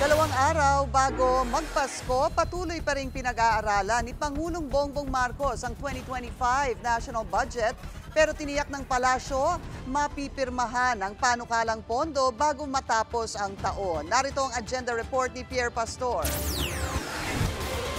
Dalawang araw bago magpasko, patuloy pa ring pinag-aaralan ni Pangulong Bongbong Marcos ang 2025 national budget, pero tiniyak ng palasyo, mapipirmahan ang panukalang pondo bago matapos ang taon. Narito ang agenda report ni Pierre Pastor.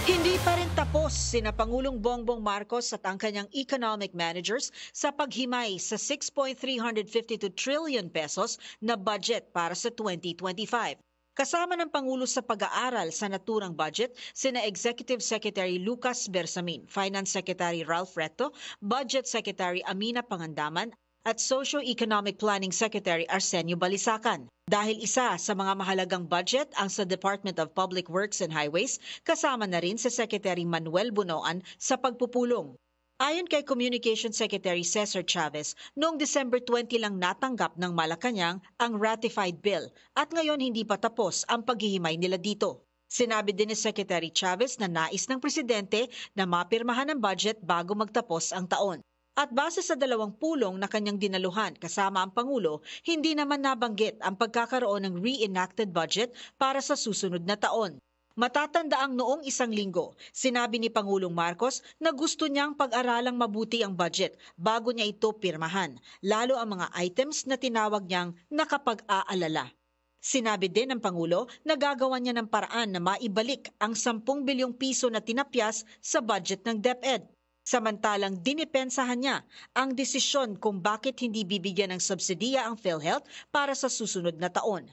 Hindi pa rin tapos sina Pangulong Bongbong Marcos at ang kanyang economic managers sa paghimay sa 6.352 trillion pesos na budget para sa 2025. Kasama ng Pangulo sa pag-aaral sa naturang budget, sina Executive Secretary Lucas Bersamin, Finance Secretary Ralph Recto, Budget Secretary Amina Pangandaman, at Socio-Economic Planning Secretary Arsenio Balisacan. Dahil isa sa mga mahalagang budget ang sa Department of Public Works and Highways, kasama na rin si Secretary Manuel Bunoan sa pagpupulong. Ayon kay Communication Secretary Cesar Chavez, noong December 20 lang natanggap ng Malacanang ang ratified bill at ngayon hindi pa tapos ang paghihimay nila dito. Sinabi din ni Secretary Chavez na nais ng presidente na mapirmahan ang budget bago magtapos ang taon. At base sa dalawang pulong na kanyang dinaluhan kasama ang Pangulo, hindi naman nabanggit ang pagkakaroon ng reenacted budget para sa susunod na taon. Matatandaang noong isang linggo, sinabi ni Pangulong Marcos na gusto niyang pag-aralang mabuti ang budget bago niya ito pirmahan, lalo ang mga items na tinawag niyang nakapag-aalala. Sinabi din ng Pangulo na gagawa niya ng paraan na maibalik ang 10 bilyong piso na tinapyas sa budget ng DepEd. Samantalang dinipensahan niya ang desisyon kung bakit hindi bibigyan ng subsidiya ang PhilHealth para sa susunod na taon.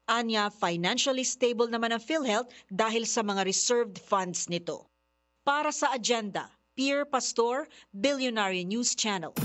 Anya, financially stable naman ang PhilHealth dahil sa mga reserved funds nito. Para sa agenda, Pierre Pastor, Billionaire News Channel.